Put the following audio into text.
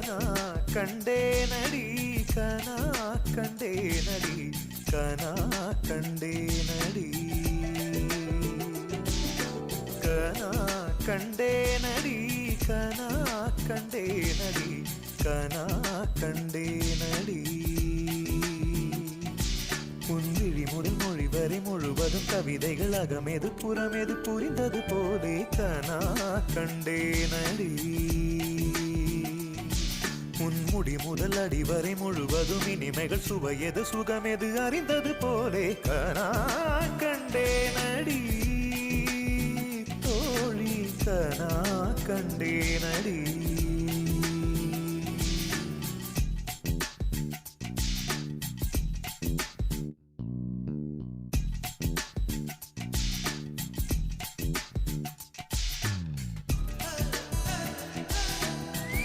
கனா கண்டேனடி கனா கண்டேனடி கனா கண்டேனடி கனா கண்டேனடி கனா கண்டேனடி கனா கண்டேனடி உன்விழி முதல் மொழி வரை முழுவதும் கவிதைகள் அகமெது புறமெது புரிந்தது போலே கனா கண்டேனடி உன்முடி முதல் அடி வரை முழுவதும் இனிமைகள் சுவையது சுகமெது அறிந்தது போலே கனா கண்டேனடி தோழி கனா கண்டேனடி